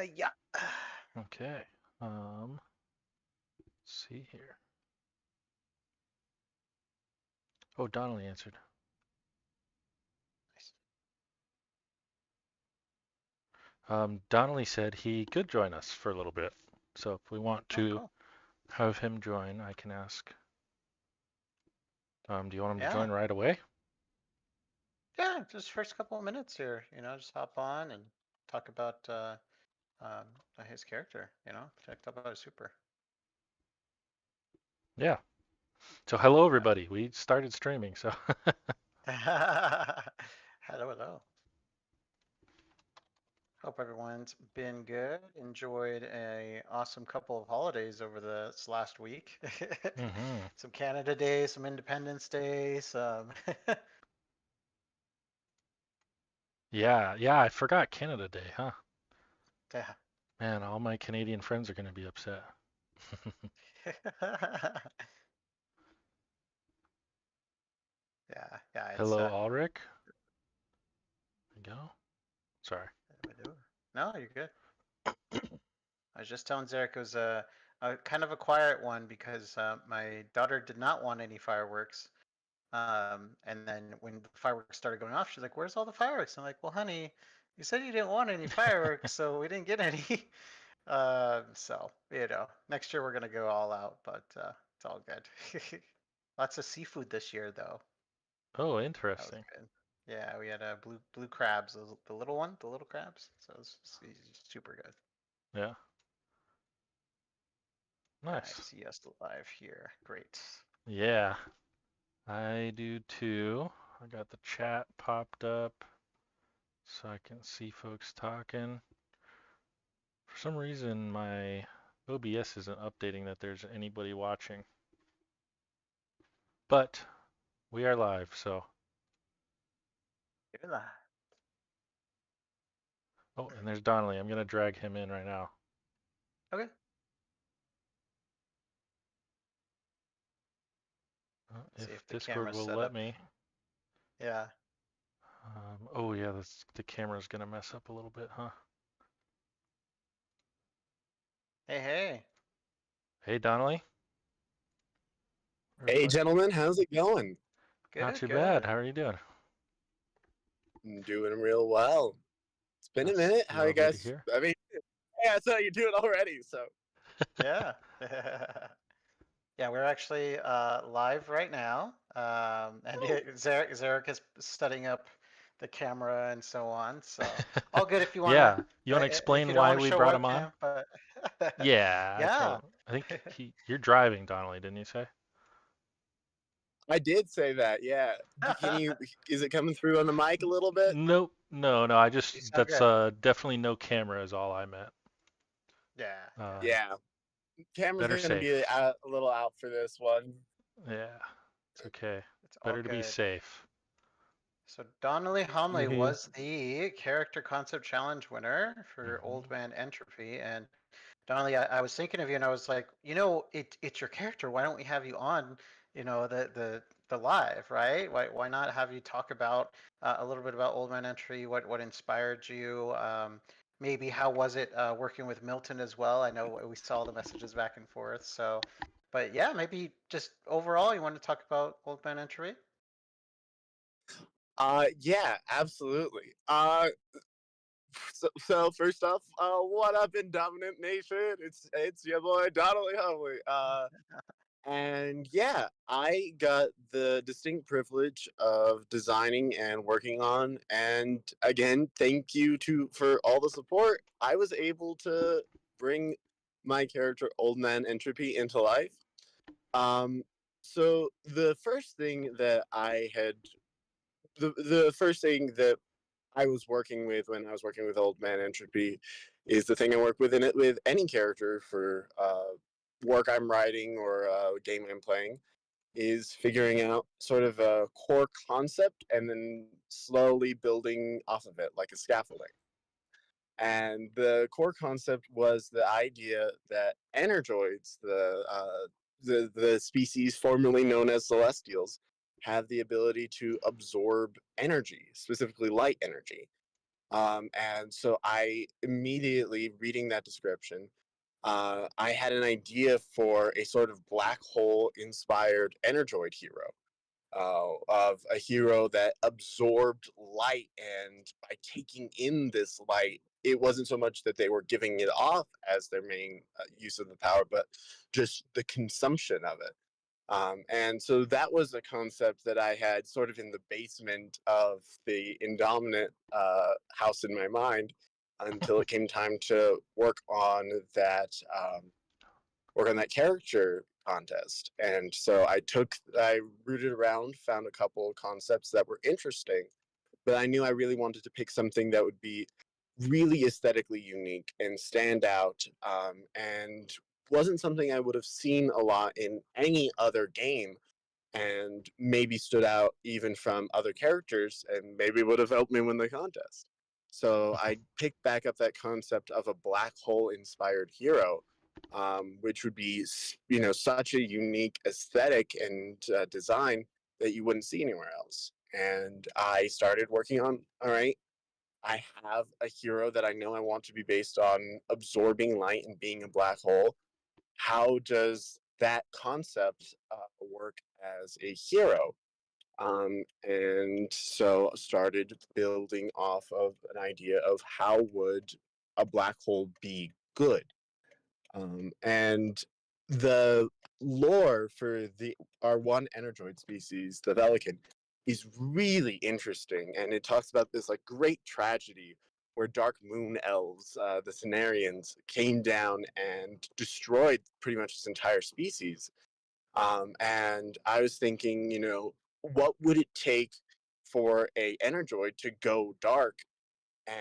Yeah. Okay. Let's see here. Oh, Donnelly answered. Nice. Donnelly said he could join us for a little bit. So if we want Oh, to cool. have him join, I can ask. Do you want him to Yeah. join right away? Yeah. Just first couple of minutes here, just hop on and talk about um, his character, talk about his super. Yeah. So hello Yeah. everybody. We started streaming, so Hello, hello. Hope everyone's been good. Enjoyed a awesome couple of holidays over this last week. hmm Some Canada Day, some Independence Day, some Yeah, I forgot Canada Day, huh? yeah. Man, all my Canadian friends are going to be upset. Yeah, yeah, it's Hello, Ulrich. There you go. Sorry. no, you're good. I was just telling Zarek it was a kind of a quiet one because my daughter did not want any fireworks. And then when the fireworks started going off, she's like, "Where's all the fireworks?" I'm like, "Well, honey, you said you didn't want any fireworks, so we didn't get any." So next year we're gonna go all out, but it's all good. Lots of seafood this year, though. Oh, That was interesting. good. Yeah, we had blue crabs, the little one, the little crabs. So it was super good. Yeah, I nice. see us live here. Great. Yeah, I do too. I got the chat popped up so I can see folks talking. For some reason, my OBS isn't updating that there's anybody watching, but we are live, so. You're live. Oh, and there's Donnelly. I'm going to drag him in right now. Okay. See If if the Discord camera's will set let up. me. Yeah. Oh, yeah, the camera's going to mess up a little bit, huh? Hey, hey. Hey, Donnelly. Hey, Reflect. gentlemen, how's it going? Not Good, too bad. good. How are you doing? I'm doing real well. It's been a That's minute. How you lovely to guys? hear. I mean, yeah, so you're doing already. So Yeah. Yeah, we're actually live right now. And Zarek is setting up the camera and so on. So all good Yeah, you want to if explain you don't why want to we show brought him on? webcam, but Yeah, I yeah. told him. I think you're driving, Donnelly, didn't you say? I did say that. Yeah. Can you? Is it coming through on the mic a little bit? Nope. No. I You just sound that's good. definitely no camera is all I meant. Yeah, yeah. Um, Yeah. Camera's better gonna be safe. a little out for this one. Yeah, it's okay. It's all Better to be good. safe. So Donnelly Homley Hmm. was the character concept challenge winner for Old hmm Man Entropy. And Donnelly, I was thinking of you and I was like, it's your character. Why don't we have you on, the live, right? Why not have you talk about a little bit about Old Man Entropy, what inspired you? Maybe how was it working with Milton as well? I know we saw the messages back and forth. So, but yeah, maybe just overall, you want to talk about Old Man Entropy? Yeah, absolutely. So first off, what up, Indominant Nation? It's your boy Donnelly Humley. And yeah, I got the distinct privilege of designing and working on. And again, thank you to for all the support. I was able to bring my character Old Man Entropy into life. Um, so the first thing that I had, the first thing that I was working with when I was working with Old Man Entropy is the thing I work with in it with any character for work I'm writing or game I'm playing is figuring out sort of a core concept and then slowly building off of it like a scaffolding. And the core concept was the idea that energoids, the species formerly known as celestials, have the ability to absorb energy, specifically light energy. And so I immediately, reading that description, I had an idea for a sort of black hole inspired Energoid hero. Of a hero that absorbed light, and by taking in this light, it wasn't so much that they were giving it off as their main use of the power, but just the consumption of it. And so that was a concept that I had sort of in the basement of the Indominant house in my mind until it came time to work on that character contest. And so I rooted around, found a couple of concepts that were interesting, but I knew I really wanted to pick something that would be really aesthetically unique and stand out, and wasn't something I would have seen a lot in any other game, and maybe stood out even from other characters, and maybe would have helped me win the contest. So I picked back up that concept of a black hole inspired hero, which would be, such a unique aesthetic and design that you wouldn't see anywhere else. And I started working on, all right, I have a hero that I know I want to be based on absorbing light and being a black hole. How does that concept work as a hero? And so started building off of an idea of how would a black hole be good. And the lore for our one energoid species, the Velican, is really interesting, and it talks about this like great tragedy where dark moon elves, the Cenarians, came down and destroyed pretty much this entire species. And I was thinking, what would it take for a energoid to go dark? And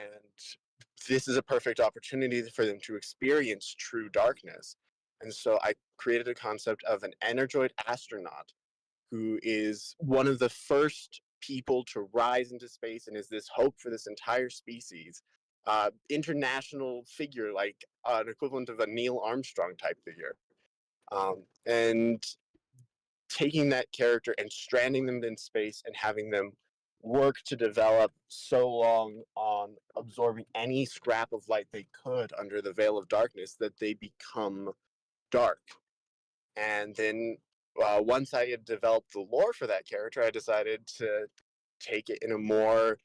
this is a perfect opportunity for them to experience true darkness. And so I created a concept of an energoid astronaut who is one of the first people to rise into space and is this hope for this entire species. International figure, like an equivalent of a Neil Armstrong type figure. And taking that character and stranding them in space and having them work to develop so long on absorbing any scrap of light they could under the veil of darkness that they become dark. And then once I had developed the lore for that character, I decided to take it in a more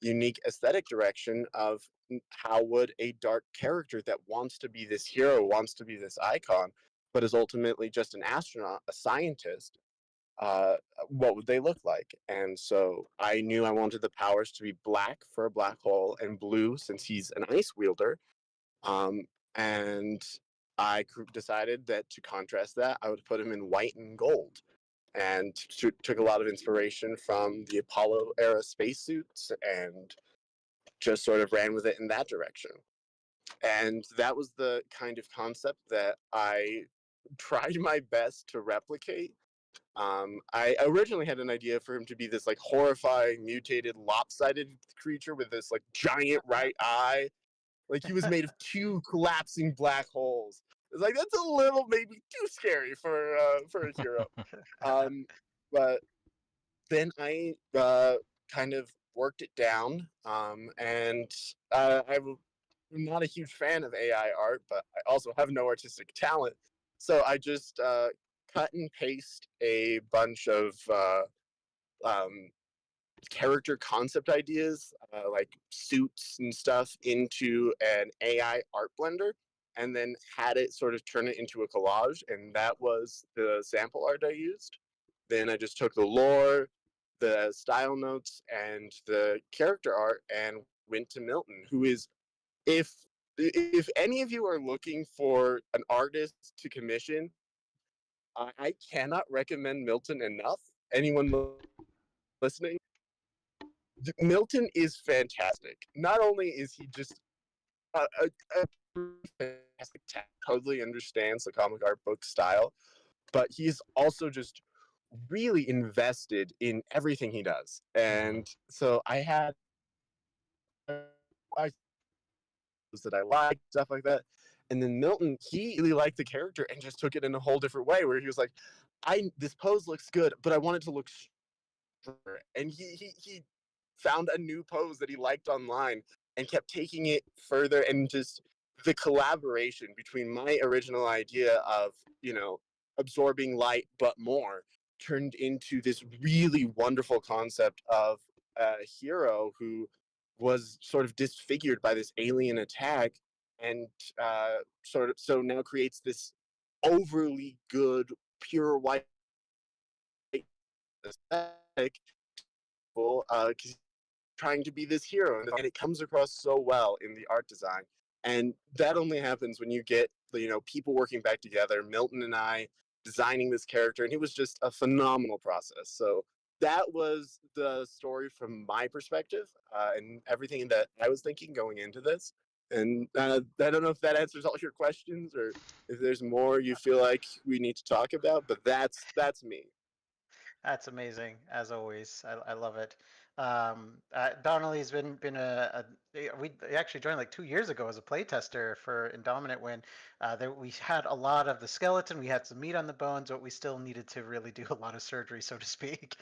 unique aesthetic direction of how would a dark character that wants to be this hero, wants to be this icon, but is ultimately just an astronaut, a scientist, what would they look like? And so I knew I wanted the powers to be black for a black hole and blue since he's an ice wielder. And I decided that to contrast that, I would put him in white and gold. And took a lot of inspiration from the Apollo era spacesuits and just sort of ran with it in that direction. And that was the kind of concept that I tried my best to replicate. I originally had an idea for him to be this like horrifying, mutated, lopsided creature with this like giant right eye. Like he was made of two collapsing black holes. It's like that's a little maybe too scary for a hero. But then I kind of worked it down, and I'm not a huge fan of AI art, but I also have no artistic talent. So I just cut and paste a bunch of character concept ideas, like suits and stuff, into an AI art blender, and then had it sort of turn it into a collage. And that was the sample art I used. Then I just took the lore, the style notes, and the character art and went to Milton, who is, if any of you are looking for an artist to commission, I cannot recommend Milton enough. Anyone listening? Milton is fantastic. Not only is he just a fantastic, totally understands the comic art book style, but he's also just really invested in everything he does. And so I had that I liked, stuff like that. And then Milton, he really liked the character and just took it in a whole different way, where he was like, this pose looks good, but I want it to look stronger. And he found a new pose that he liked online and kept taking it further, and just the collaboration between my original idea of, absorbing light but more, turned into this really wonderful concept of a hero who was sort of disfigured by this alien attack, and so now creates this overly good pure white aesthetic, because trying to be this hero, and it comes across so well in the art design. And that only happens when you get people working back together. Milton and I designing this character, and it was just a phenomenal process. So that was the story from my perspective, and everything that I was thinking going into this. And I don't know if that answers all your questions, or if there's more you feel like we need to talk about, but that's me. That's amazing, as always. I love it. Donnelly's been we actually joined like 2 years ago as a playtester for Indominant when we had a lot of the skeleton, we had some meat on the bones, but we still needed to really do a lot of surgery, so to speak.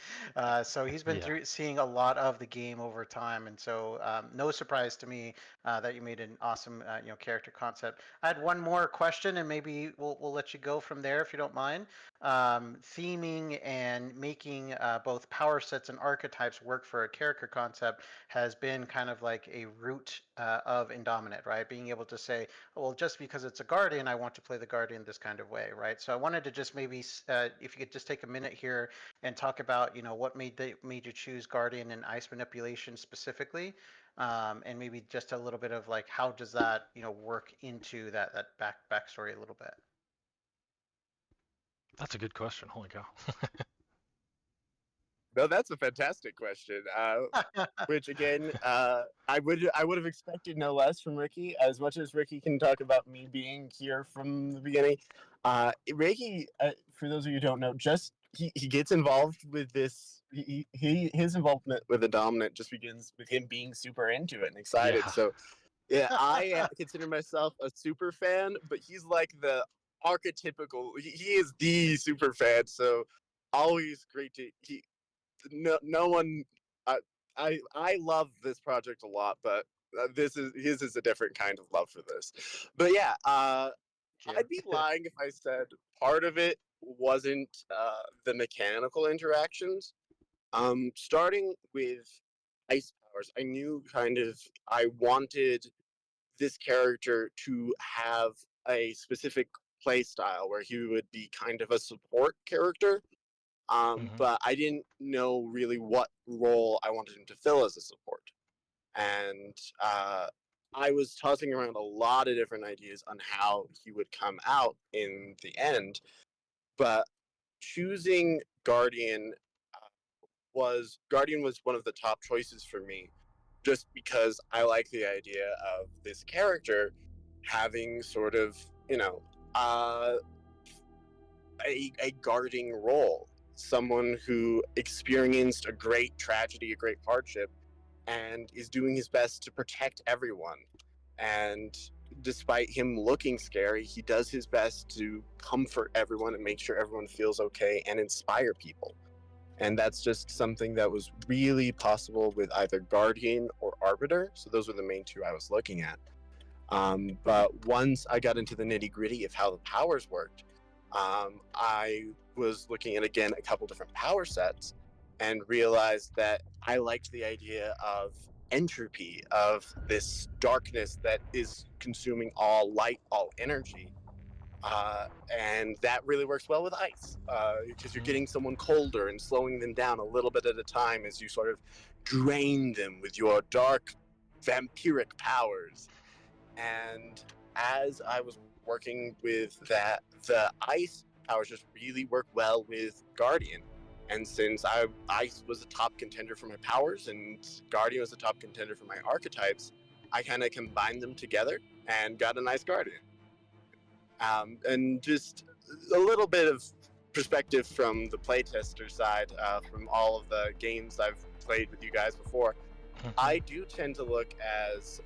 So he's been Yeah. seeing a lot of the game over time, and so no surprise to me that you made an awesome character concept. I had one more question, and maybe we'll let you go from there if you don't mind. Theming and making both power sets and archetypes work for a character concept has been kind of like a root of Indominant, right? Being able to say, oh, well, just because it's a Guardian, I want to play the Guardian this kind of way, right? So I wanted to just maybe, if you could just take a minute here and talk about, what made you choose Guardian and ice manipulation specifically, and maybe just a little bit of like how does that, work into that backstory a little bit. That's a good question. Holy cow. No, that's a fantastic question. Which again, I would have expected no less from Ricky. As much as Ricky can talk about me being here from the beginning, Ricky, for those of you who don't know, just he gets involved with this. His involvement with the Dominant just begins with him being super into it and excited. Yeah. So yeah, I consider myself a super fan, but he's like the archetypical. He is the super fan. So always great to no one. I love this project a lot, but his is a different kind of love for this. But yeah, I'd be lying if I said part of it wasn't the mechanical interactions. Starting with ice powers, I knew kind of I wanted this character to have a specific play style where he would be kind of a support character. But I didn't know really what role I wanted him to fill as a support. And I was tossing around a lot of different ideas on how he would come out in the end. But choosing Guardian was one of the top choices for me, just because I like the idea of this character having sort of, uh, a guarding role, someone who experienced a great tragedy, a great hardship, and is doing his best to protect everyone. And despite him looking scary, he does his best to comfort everyone and make sure everyone feels okay and inspire people. And that's just something that was really possible with either Guardian or Arbiter. So those were the main two I was looking at. But once I got into the nitty-gritty of how the powers worked, I was looking at, again, a couple different power sets and realized that I liked the idea of entropy, of this darkness that is consuming all light, all energy. And that really works well with ice, because you're getting someone colder and slowing them down a little bit at a time as you sort of drain them with your dark vampiric powers. And as I was working with that, the ice powers just really work well with Guardian. And since ice was a top contender for my powers and Guardian was a top contender for my archetypes, I kind of combined them together and got a nice Guardian. And just a little bit of perspective from the playtester side, from all of the games I've played with you guys before, I do tend to look as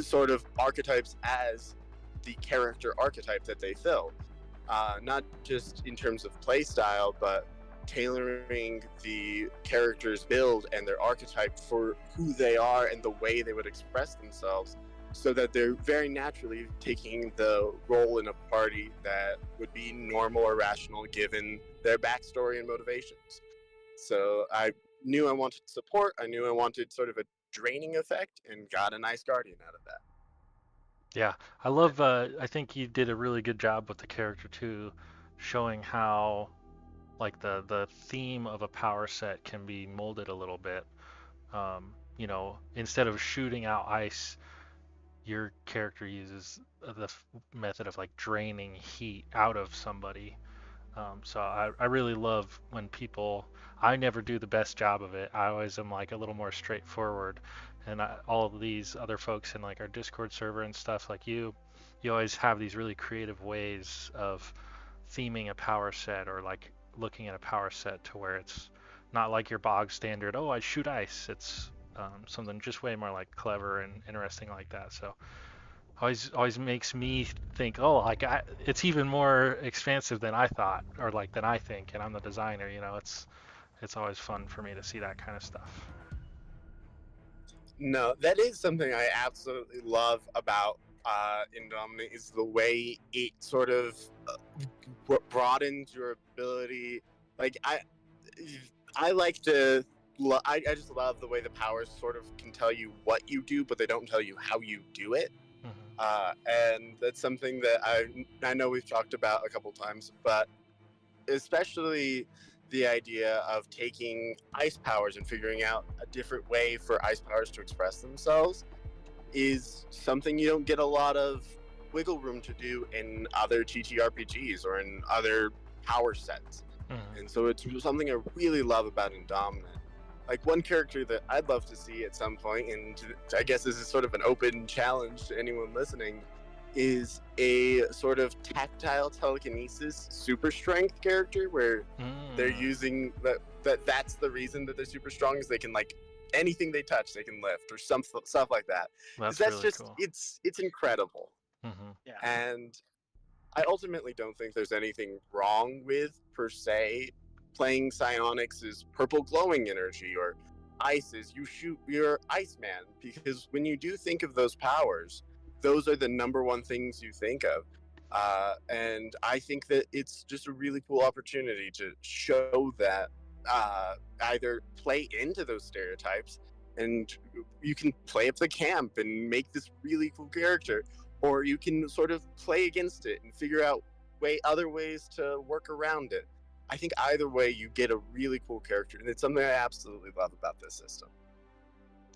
sort of archetypes as the character archetype that they fill. Not just in terms of play style, but tailoring the character's build and their archetype for who they are and the way they would express themselves, so that they're very naturally taking the role in a party that would be normal or rational given their backstory and motivations. So I knew I wanted support, I knew I wanted sort of a draining effect, and got a nice guardian out of that. Yeah, I love. I think you did a really good job with the character too, showing how like the theme of a power set can be molded a little bit. Instead of shooting out ice, your character uses the method of like draining heat out of somebody. So I really love when people. I never do the best job of it. I always am like a little more straightforward, and all of these other folks in like our Discord server and stuff like you always have these really creative ways of theming a power set or like looking at a power set to where it's not like your bog standard. Oh, I shoot ice. It's something just way more like clever and interesting like that. So always makes me think, oh, like it's even more expansive than I thought, or like than I think, and I'm the designer. It's always fun for me to see that kind of stuff. No, that is something I absolutely love about Indominant, is the way it sort of broadens your ability. Like I like to. I just love the way the powers sort of can tell you what you do, but they don't tell you how you do it. And that's something that I know we've talked about a couple times, but especially the idea of taking ice powers and figuring out a different way for ice powers to express themselves is something you don't get a lot of wiggle room to do in other TTRPGs or in other power sets. And so it's something I really love about Indominant. Like, one character that I'd love to see at some point, and I guess this is sort of an open challenge to anyone listening, is a sort of tactile telekinesis super strength character where they're using that's the reason that they're super strong, is they can, like, anything they touch they can lift or some stuff like that. That's really just cool. It's incredible. Yeah. And I ultimately don't think there's anything wrong with, per se, playing psionics is purple glowing energy, or ice is you shoot your Iceman, because when you do think of those powers, those are the number one things you think of. And I think that it's just a really cool opportunity to show that, either play into those stereotypes and you can play up the camp and make this really cool character, or you can sort of play against it and figure out other ways to work around it. I think either way you get a really cool character, and it's something I absolutely love about this system.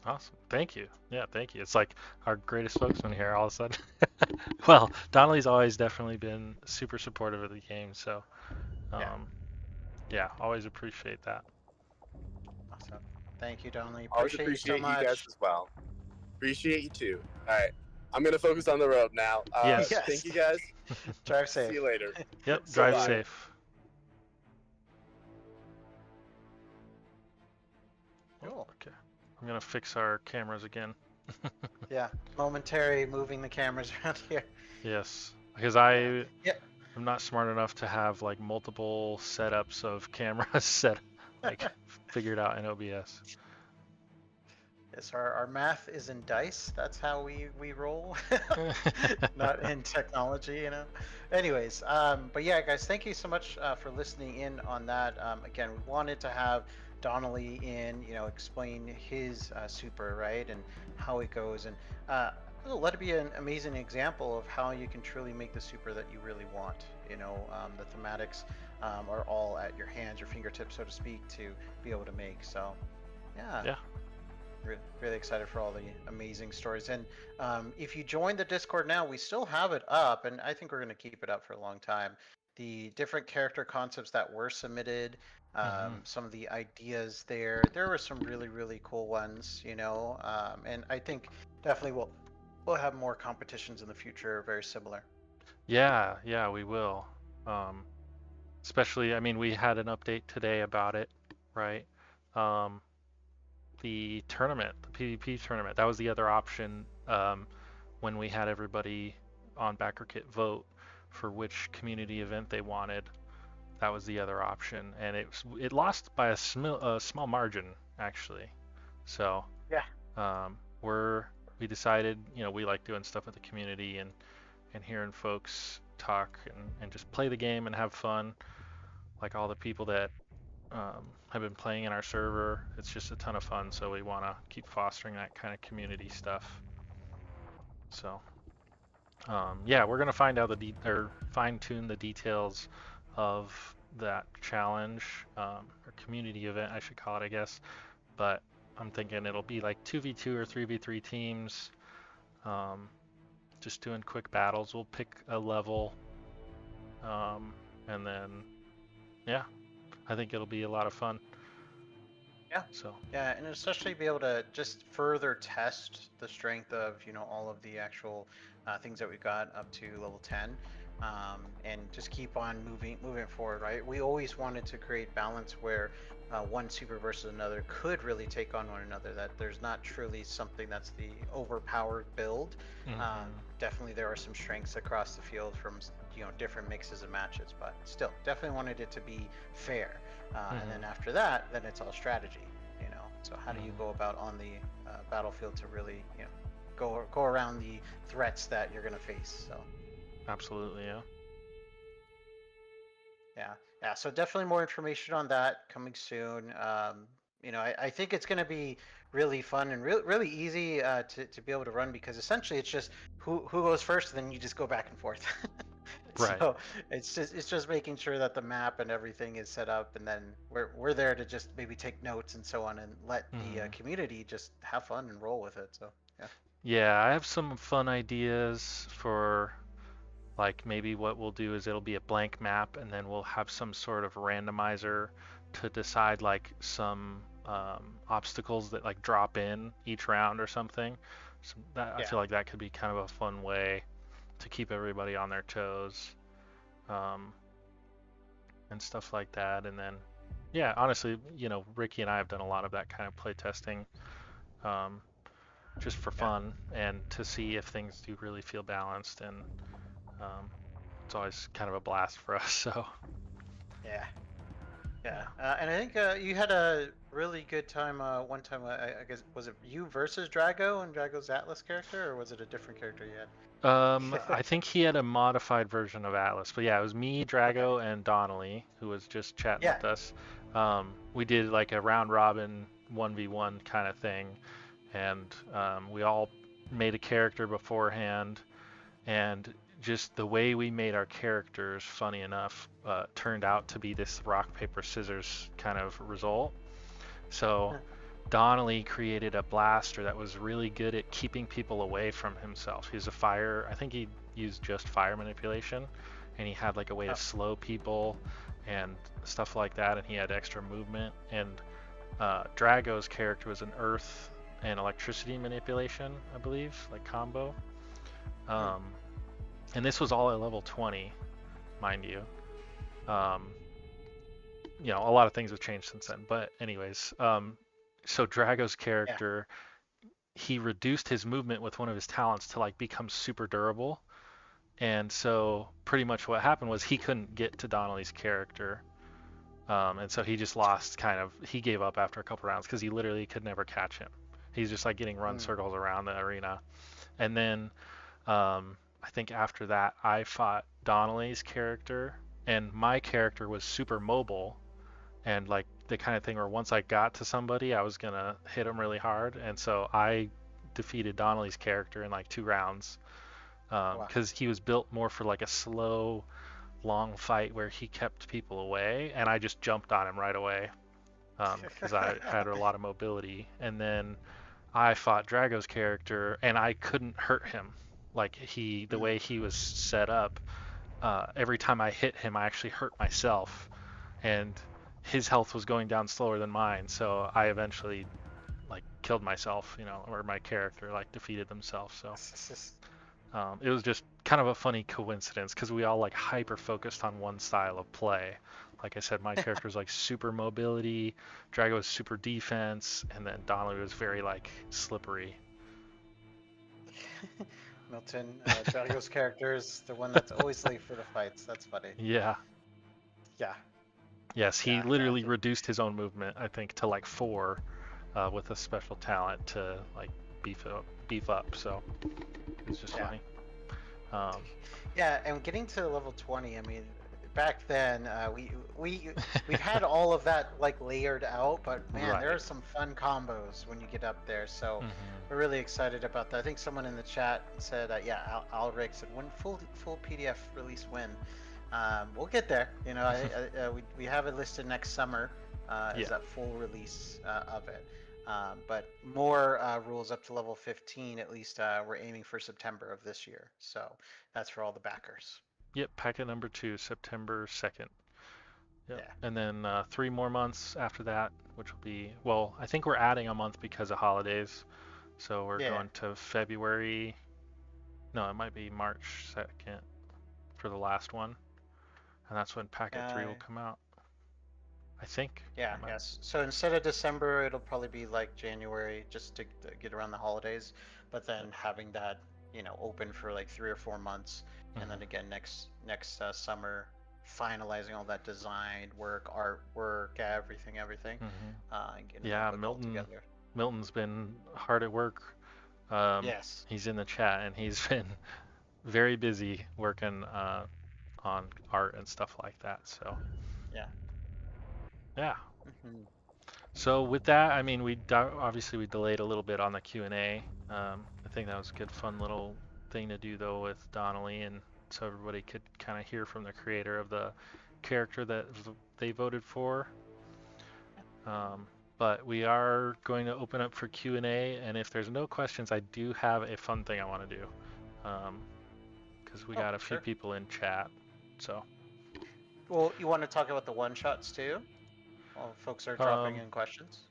Awesome. Thank you. Yeah, thank you. It's like our greatest spokesman here all of a sudden. Well, Donnelly's always definitely been super supportive of the game, so yeah, always appreciate that. Awesome. Thank you, Donnelly. Always Appreciate you so much. you guys as well. Appreciate you too. All right, I'm gonna focus on the road now. Yes. Thank you guys. Drive safe. See you later. Yep, So drive bye. safe. Cool. Okay. I'm gonna fix our cameras again. Yeah, momentary moving the cameras around here. Yes, because I'm Yep. not smart enough to have like multiple setups of cameras figured out in OBS. Yes, our math is in dice. That's how we roll, not in technology, you know. Anyways, but yeah, guys, thank you so much for listening in on that. Again, we wanted to have Donnelly in, explain his super, right, and how it goes, and let it be an amazing example of how you can truly make the super that you really want. The thematics are all at your hands, your fingertips, so to speak, to be able to make. So, yeah. Really excited for all the amazing stories. And if you join the Discord now, we still have it up, and I think we're going to keep it up for a long time. The different character concepts that were submitted, some of the ideas there were some really, really cool ones, and I think definitely we'll have more competitions in the future, very similar. Yeah, we will. Especially, I mean, we had an update today about it, right? The tournament, the PvP tournament, that was the other option when we had everybody on Backerkit vote for which community event they wanted. that was the other option, and it lost by a small margin actually. So Yeah. We decided, we like doing stuff with the community and hearing folks talk and just play the game and have fun. Like all the people that have been playing in our server, it's just a ton of fun. So we want to keep fostering that kind of community stuff. So yeah, we're gonna find out or fine tune the details of that challenge or community event, I should call it, I guess. But I'm thinking it'll be like 2v2 or 3v3 teams. Just doing quick battles. We'll pick a level, and then yeah, I think it'll be a lot of fun. Yeah. So yeah, and especially be able to just further test the strength of all of the actual things that we got up to level 10, and just keep on moving forward. Right. We always wanted to create balance where one super versus another could really take on one another. That there's not truly something that's the overpowered build. Definitely there are some strengths across the field from different mixes of matches, but still definitely wanted it to be fair. And then after that, then it's all strategy. So how do you go about on the battlefield to really go around the threats that you're going to face? So absolutely, yeah. So definitely more information on that coming soon. I think it's going to be really fun and really easy to be able to run, because essentially it's just who goes first, and then you just go back and forth. Right. So it's just making sure that the map and everything is set up, and then we're there to just maybe take notes and so on, and let the community just have fun and roll with it. So yeah. Yeah, I have some fun ideas for, like, maybe what we'll do is it'll be a blank map, and then we'll have some sort of randomizer to decide like some obstacles that like drop in each round or something. So I feel like that could be kind of a fun way to keep everybody on their toes, and stuff like that. And then, yeah, honestly, Ricky and I have done a lot of that kind of play testing, just for fun and to see if things do really feel balanced. And it's always kind of a blast for us. So yeah. And I think you had a really good time one time. I guess, was it you versus Drago and Drago's Atlas character, or was it a different character you had? I think he had a modified version of Atlas, but yeah, it was me, Drago, and Donnelly, who was just chatting with us. We did like a round robin 1v1 kind of thing, and we all made a character beforehand, and just the way we made our characters, funny enough, turned out to be this rock, paper, scissors kind of result. So Donnelly created a blaster that was really good at keeping people away from himself. He's I think he used just fire manipulation, and he had like a way to slow people and stuff like that, and he had extra movement. And Drago's character was an earth and electricity manipulation, I believe, like combo. And this was all at level 20, mind you. A lot of things have changed since then. But anyways, so Drago's character, he reduced his movement with one of his talents to like become super durable. And so pretty much what happened was he couldn't get to Donnelly's character. And so he just lost he gave up after a couple rounds because he literally could never catch him. He's just like getting run circles around the arena. And then I think after that, I fought Donnelly's character, and my character was super mobile, and like the kind of thing where once I got to somebody, I was gonna hit him really hard, and so I defeated Donnelly's character in like 2 rounds, because he was built more for like a slow, long fight where he kept people away, and I just jumped on him right away, because I had a lot of mobility. And then I fought Drago's character, and I couldn't hurt him. Like the way he was set up, every time I hit him, I actually hurt myself, and his health was going down slower than mine. So I eventually like killed myself, or my character like defeated themselves. So it was just kind of a funny coincidence because we all like hyper focused on one style of play. Like I said, my character was like super mobility, Drago was super defense, and then Donnelly was very like slippery. Milton, Drago's character is the one that's always late for the fights. That's funny. Yeah. Yeah. Yes, he Yeah, literally reduced his own movement, I think, to like 4 with a special talent to like beef up. So it's just funny. Yeah, and getting to level 20, I mean, back then we've had all of that like layered out, but man, there are Right. some fun combos when you get up there. So Mhm. we're really excited about that. I think someone in the chat said, yeah, Alric said when full PDF release when. We'll get there. You know, we have it listed next summer as that full release of it. But more rules up to level 15, at least we're aiming for September of this year. So that's for all the backers. Yep, packet number 2, September 2nd. Yep. Yeah. And then 3 more months after that, which will be, well, I think we're adding a month because of holidays. So we're going to February. No, it might be March 2nd for the last one. And that's when packet 3 will come out. I think. Yeah, yes. So instead of December, it'll probably be like January just to get around the holidays. But then having that, you know, open for like 3 or 4 months. And then again, next summer, finalizing all that design work, artwork, everything. And getting Yeah, all together. Milton's been hard at work. Yes. He's in the chat and he's been very busy working on art and stuff like that. So yeah. So with that, I mean, obviously we delayed a little bit on the Q&A. I think that was a good, fun little thing to do though with Donnelly, and so everybody could kind of hear from the creator of the character that they voted for. But we are going to open up for Q&A, and if there's no questions, I do have a fun thing I want to do, because we got a few people in chat. So. Well, you want to talk about the one-shots too? While folks are dropping in questions?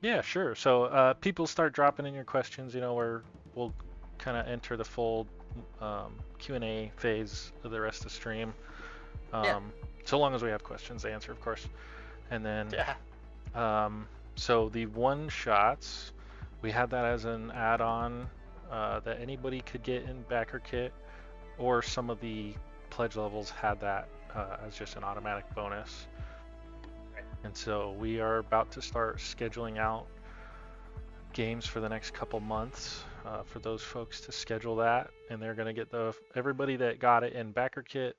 Yeah, sure. So people start dropping in your questions, you know, we'll kind of enter the full Q&A phase of the rest of the stream. So long as we have questions to answer, of course. And then, so the one-shots, we had that as an add-on that anybody could get in Backerkit, or some of the pledge levels had that as just an automatic bonus. And so we are about to start scheduling out games for the next couple months for those folks to schedule that, and they're going to get everybody that got it in Backerkit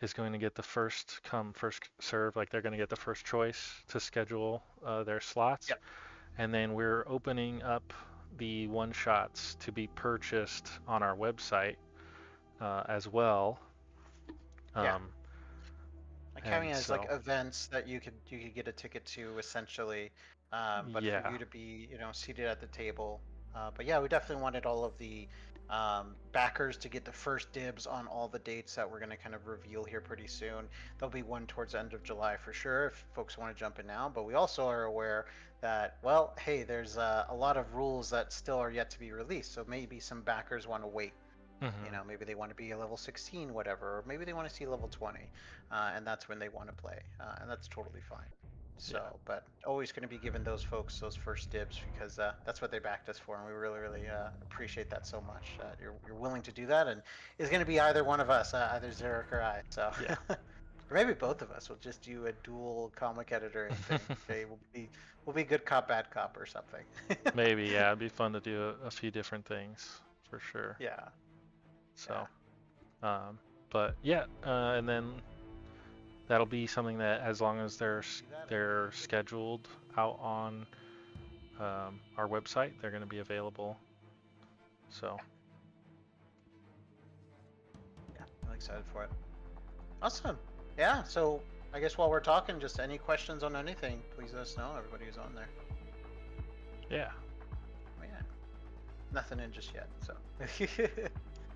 is going to get the first come first serve, like they're going to get the first choice to schedule their slots. And then we're opening up the one shots to be purchased on our website as well. Like having as like events that you could get a ticket to essentially, but for you to be, you know, seated at the table. But yeah, we definitely wanted all of the backers to get the first dibs on all the dates that we're going to kind of reveal here pretty soon. There'll be one towards the end of July for sure if folks want to jump in now. But we also are aware that, well, hey, there's a lot of rules that still are yet to be released. So maybe some backers want to wait. You know, maybe they want to be a level 16, whatever, or maybe they want to see level 20, and that's when they want to play, and that's totally fine. So, but always going to be giving those folks those first dibs because that's what they backed us for, and we really appreciate that so much. You're willing to do that, and it's going to be either one of us, either Zarek or I. So, or maybe both of us will just do a dual comic editor thing. Okay, we'll be good cop, bad cop, or something. Maybe, yeah, it'd be fun to do a few different things for sure. Yeah. So, but yeah, and then that'll be something that, as long as they're scheduled out on our website, they're going to be available. So, yeah, I'm excited for it. Awesome. Yeah. So I guess while we're talking, just any questions on anything, please let us know. Everybody who's on there. Yeah. Oh, yeah. Nothing in just yet. So.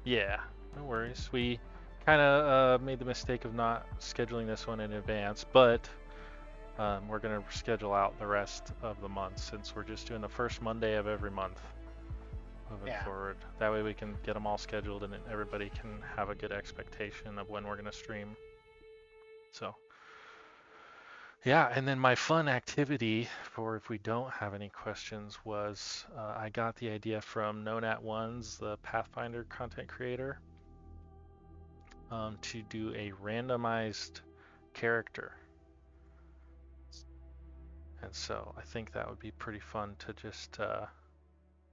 Yeah, no worries. We kind of made the mistake of not scheduling this one in advance, but we're going to schedule out the rest of the month since we're just doing the first Monday of every month moving forward. That way we can get them all scheduled and everybody can have a good expectation of when we're going to stream. So, yeah, and then my fun activity for if we don't have any questions was I got the idea from KnownAt1's, the Pathfinder content creator, to do a randomized character. And so I think that would be pretty fun to just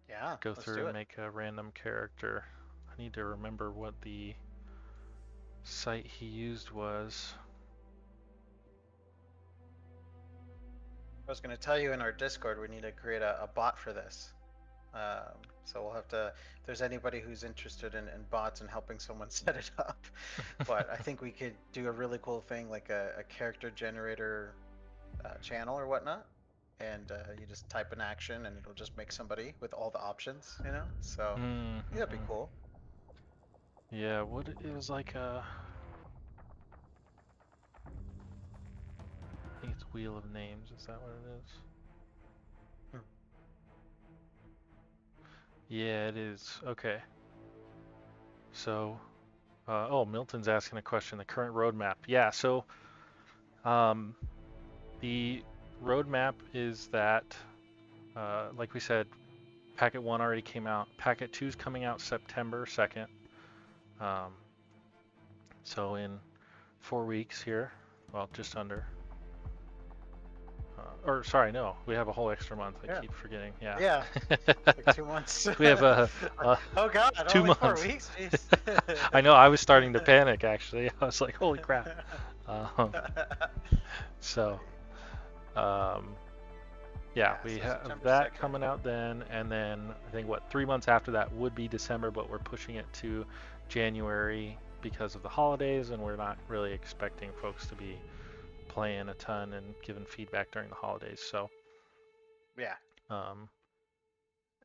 Yeah, go let's through do and it. make a random character. I need to remember what the site he used was. I was going to tell you in our Discord we need to create a bot for this. So we'll have to, if there's anybody who's interested in bots and helping someone set it up. But I think we could do a really cool thing like a character generator channel or whatnot. And you just type an action and it'll just make somebody with all the options, you know? So yeah, that'd be cool. Yeah, what it was like a... I think it's Wheel of Names, is that what it is? Hmm. Yeah, it is. Okay. So, oh, Milton's asking a question. The current roadmap. Yeah, so the roadmap is that, like we said, Packet 1 already came out. Packet 2 is coming out September 2nd. So in 4 weeks here, well, just under. Or sorry, no, we have a whole extra month. I keep forgetting. Yeah. Yeah. Like 2 months. We have a oh God, 2 only 4 months. weeks. Jeez. I know. I was starting to panic. Actually, I was like, "Holy crap!" So, yeah, we so have September that 2nd. coming out then, and then I think 3 months after that would be December, but we're pushing it to January because of the holidays, and we're not really expecting folks to be playing a ton and giving feedback during the holidays. So, yeah.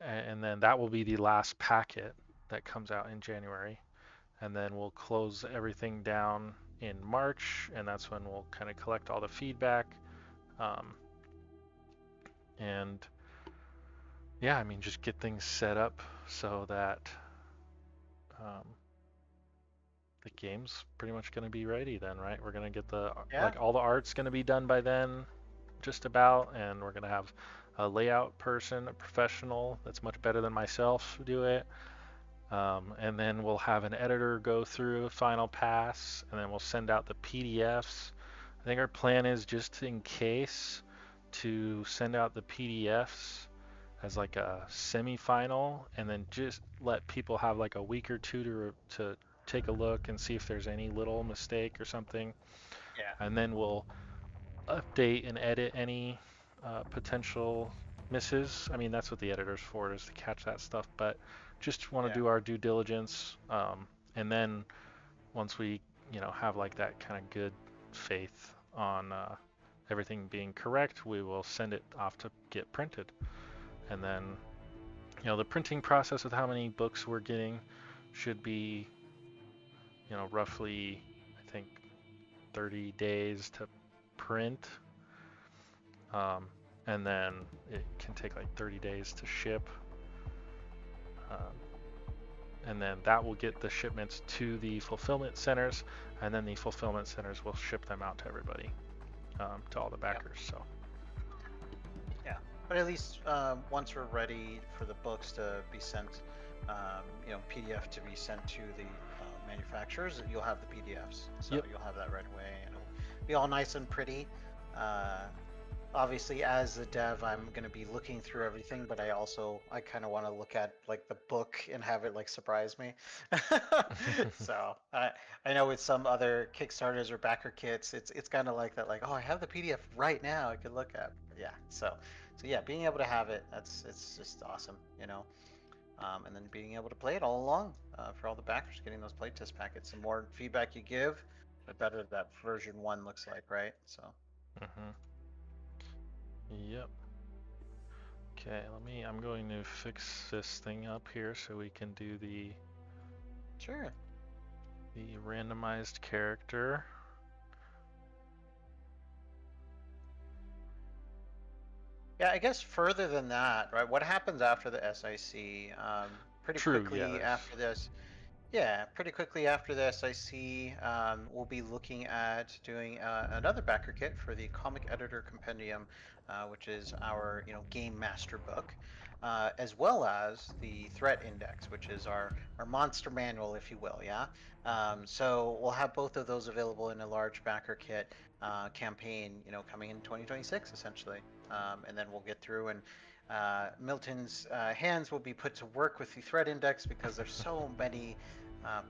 And then that will be the last packet that comes out in January, and then we'll close everything down in March, and that's when we'll kind of collect all the feedback. And yeah, I mean, just get things set up so that the game's pretty much going to be ready then, right? We're going to get like all the art's going to be done by then, just about, and we're going to have a layout person, a professional that's much better than myself do it. And then we'll have an editor go through a final pass, and then we'll send out the PDFs. I think our plan is, just in case, to send out the PDFs as like a semi-final, and then just let people have like a week or two to take a look and see if there's any little mistake or something. Yeah. And then we'll update and edit any potential misses. I mean, that's what the editor's for, is to catch that stuff, but just want to do our due diligence. And then once we, have like that kind of good faith on everything being correct, we will send it off to get printed. And then, the printing process with how many books we're getting should be, roughly, I think, 30 days to print. And then it can take like 30 days to ship. And then that will get the shipments to the fulfillment centers, and then the fulfillment centers will ship them out to everybody, to all the backers. So. Yeah, but at least once we're ready for the books to be sent, PDF to be sent to the manufacturers, you'll have the PDFs. So you'll have that right away, and it'll be all nice and pretty. Obviously, as a dev, I'm going to be looking through everything, but I kind of want to look at like the book and have it like surprise me. So I know with some other Kickstarters or Backerkits, it's kind of like that, like, oh, I have the PDF right now I could look at. But yeah, so yeah, being able to have it, it's just awesome, and then being able to play it all along for all the backers, getting those playtest packets. The more feedback you give, the better that version 1 looks like, right? So. Yep. Okay, I'm going to fix this thing up here so we can do the randomized character. Yeah, I guess further than that, right? What happens after the SIC? Pretty quickly after this. Yeah, pretty quickly after the SIC, we'll be looking at doing another backer kit for the Comic Editor Compendium, which is our game master book. as well as the threat index, which is our monster manual, if you will. Yeah. So we'll have both of those available in a large backer kit campaign, coming in 2026, essentially. And then we'll get through and Milton's hands will be put to work with the threat index because there's so many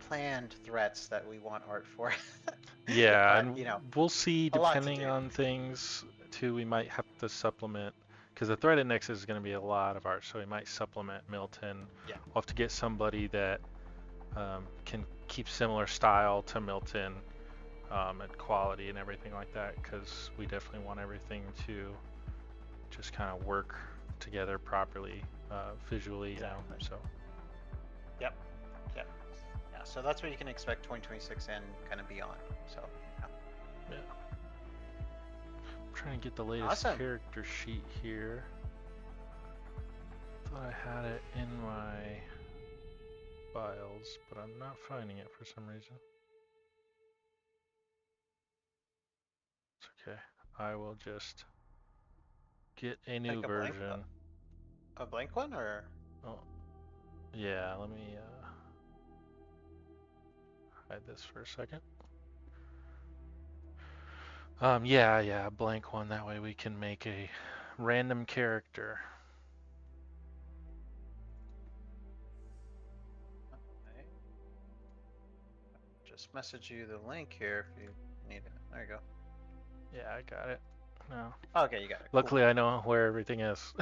planned threats that we want art for. Yeah, But, and we'll see, a lot to depending do. on things too, we might have to supplement, because the threat index is going to be a lot of art, so we might supplement Milton. Yeah. We'll have to get somebody that can keep similar style to Milton and quality and everything like that, because we definitely want everything to just kind of work together properly visually, Exactly. So. Yep. Yeah, so that's what you can expect 2026 and kind of beyond. So, yeah. I'm trying to get the latest Awesome. character sheet here. Thought I had it in my files, but I'm not finding it for some reason. It's okay. I will just get a new Like a version. A blank one, or? Oh, yeah. Let me hide this for a second. Yeah, blank one. That way we can make a random character. Okay. Just message you the link here if you need it. There you go. Yeah, I got it. No. Okay, you got it. Luckily, cool. I know where everything is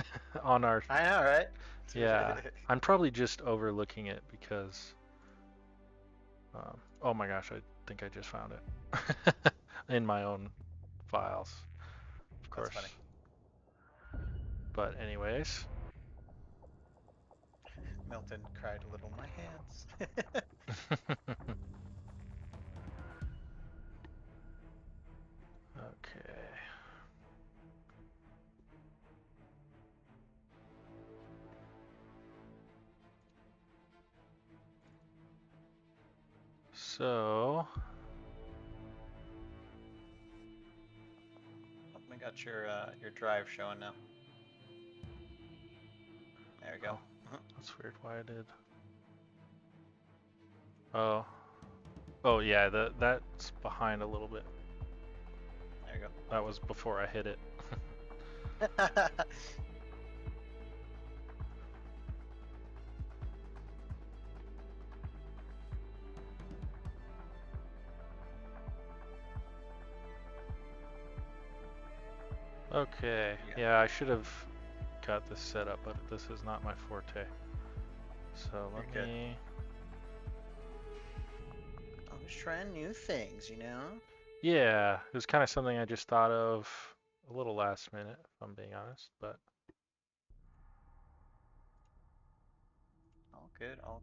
on our. I know, right? Yeah, I'm probably just overlooking it because. Oh my gosh, I think I just found it in my own files, of course. That's funny. But anyways. Milton cried a little, my hands. Okay. So. I got your drive showing now. There we go. Oh, that's weird. Why I did. Oh. Oh yeah, that's behind a little bit. There you go. That was before I hit it. Okay. Yeah, I should have got this set up, but this is not my forte. So let me. Always trying new things, Yeah, it was kind of something I just thought of a little last minute, if I'm being honest, but. All good, all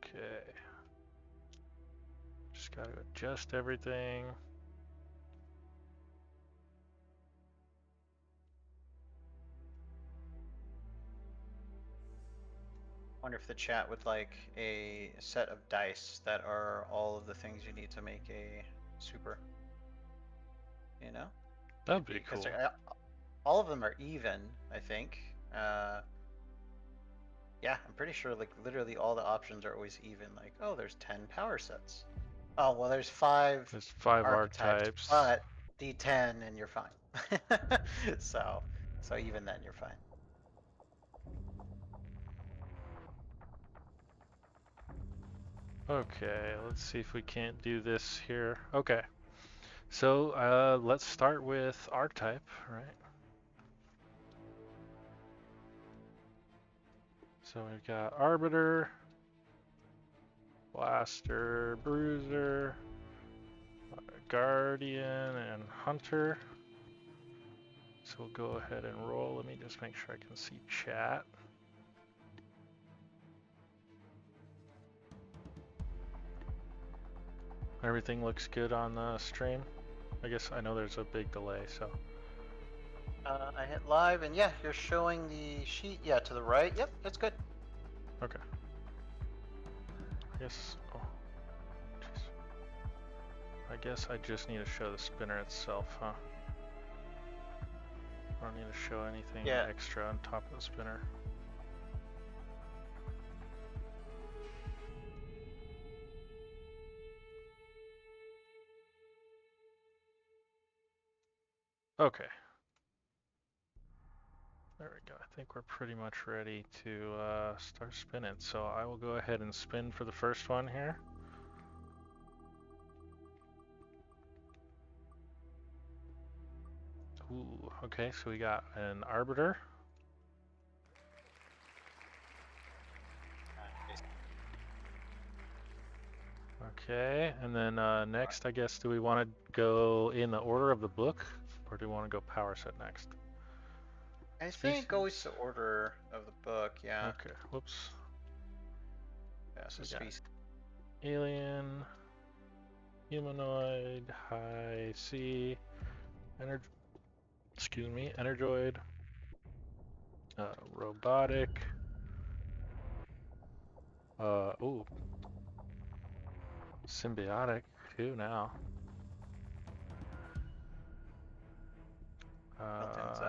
good. Okay. Just gotta adjust everything. Wonder if the chat would like a set of dice that are all of the things you need to make a super. That'd be cool. All of them are even, I think. Yeah, I'm pretty sure like literally all the options are always even. Like, oh, there's 10 power sets. Oh, well, there's 5. There's 5 archetypes. But D10 and you're fine. so even then you're fine. Okay, let's see if we can't do this here. Okay, so let's start with archetype, right? So we've got Arbiter, Blaster, Bruiser, Guardian, and Hunter. So we'll go ahead and roll. Let me just make sure I can see chat. Everything looks good on the stream. I guess I know there's a big delay, so. I hit live, and yeah, you're showing the sheet. Yeah, to the right. Yep, that's good. Okay. Yes. Oh, jeez. I guess I just need to show the spinner itself, huh? I don't need to show anything extra on top of the spinner. Okay. There we go. I think we're pretty much ready to start spinning. So I will go ahead and spin for the first one here. Ooh, okay, so we got an arbiter. Okay, and then next, I guess, do we want to go in the order of the book, or do we want to go power set next? I think goes the order of the book, yeah. Okay, whoops. Yeah, so species. Alien, humanoid, high C, energoid, robotic, ooh, symbiotic too now. Milton's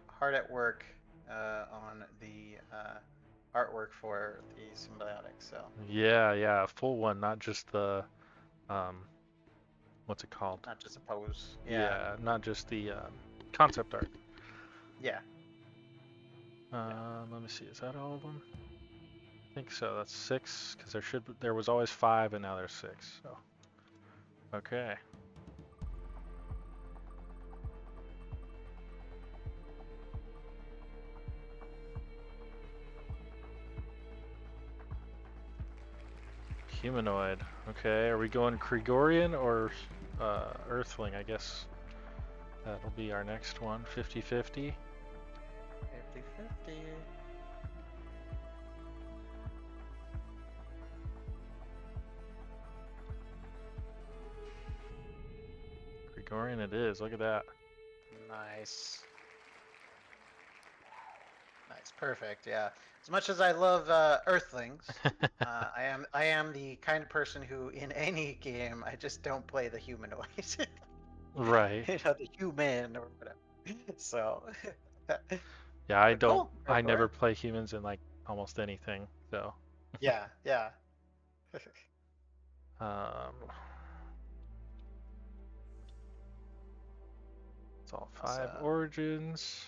hard at work on the artwork for the symbiotic, so. Yeah, full one, not just the, what's it called? Not just a pose. Yeah, not just the concept art. Yeah. Let me see, is that all of them? I think so. That's 6, because there was always 5, and now there's 6. So, okay. Humanoid. Okay, are we going Gregorian or Earthling? I guess that'll be our next one. 50-50. 50-50. Gregorian it is. Look at that. Nice. Nice, perfect. Yeah. As much as I love Earthlings, I am the kind of person who, in any game, I just don't play the humanoid. Right. You know, the human or whatever. So. Yeah, I don't. Cool. I never play humans in like almost anything. So. Yeah. It's all 5 origins.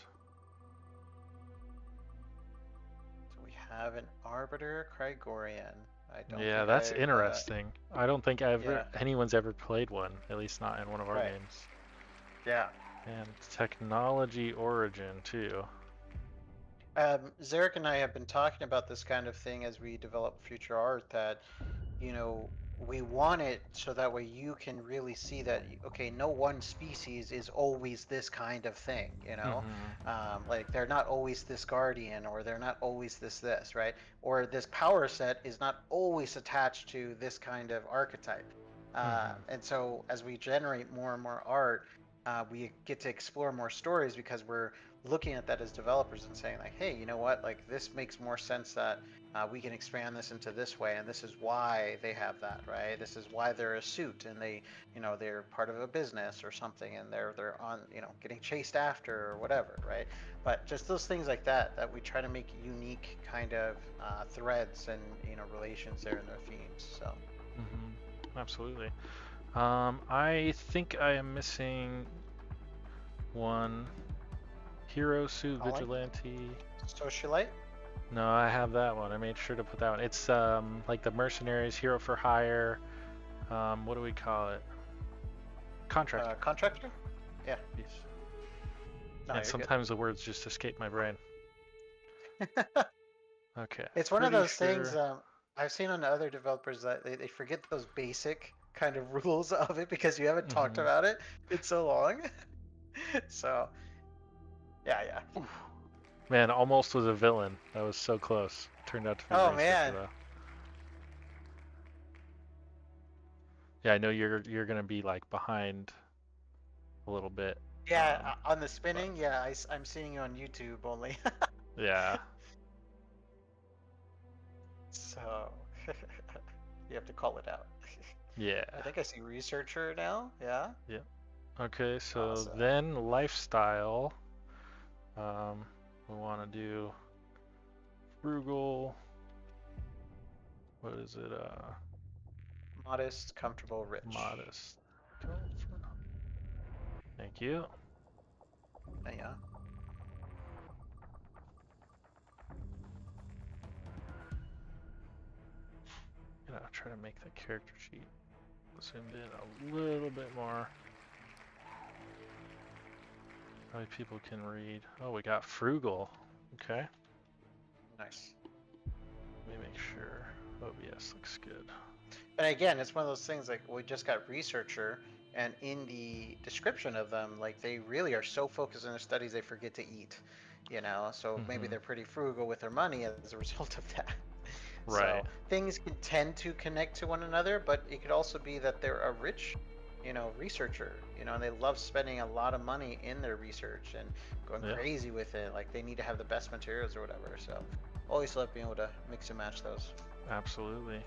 So we have an Arbiter Krygorian. I don't. Yeah, that's interesting. I don't think anyone's ever played one, at least not in one of our games. Yeah. And technology origin too. Zarek and I have been talking about this kind of thing as we develop future art, that, you know, we want it so that way you can really see that, okay, no one species is always this kind of thing, you know? Like, they're not always this guardian, or they're not always this, right? Or this power set is not always attached to this kind of archetype. And so as we generate more and more art, we get to explore more stories, because we're looking at that as developers and saying, like, hey, you know what, like, this makes more sense that we can expand this into this way, and this is why they have that, right? This is why they're a suit, and they, you know, they're part of a business or something, and they're on, you know, getting chased after or whatever, right? But just those things like that we try to make unique kind of threads and, you know, relations there in their themes. So. Absolutely. I think I am missing one. Hero suit vigilante. Socialite? No, I have that one. I made sure to put that one. It's like the mercenaries, hero for hire. What do we call it? Contractor. Contractor? Yeah. Yes. No, and sometimes the words just escape my brain. Okay. It's one of those things I've seen on other developers that they forget those basic kind of rules of it, because you haven't talked about it in so long. So. Yeah. Man, almost was a villain. That was so close. Turned out to be. Oh man. Though. Yeah, I know you're gonna be like behind a little bit. Yeah, on the spinning. But... Yeah, I'm seeing you on YouTube only. Yeah. So you have to call it out. Yeah. I think I see researcher now. Yeah. Okay, so Awesome. then lifestyle. We want to do frugal. What is it? Modest, comfortable, rich. Modest. Thank you. Yeah. Try to make the character sheet zoomed in a little bit more. How many people can read? Oh, we got frugal. Okay. Nice. Let me make sure. OBS looks good. And again, it's one of those things like we just got researcher, and in the description of them, like they really are so focused on their studies they forget to eat, So maybe they're pretty frugal with their money as a result of that. Right. So things can tend to connect to one another, but it could also be that they're a rich, researcher, and they love spending a lot of money in their research and going crazy with it. Like they need to have the best materials or whatever. So always love being able to mix and match those. Absolutely.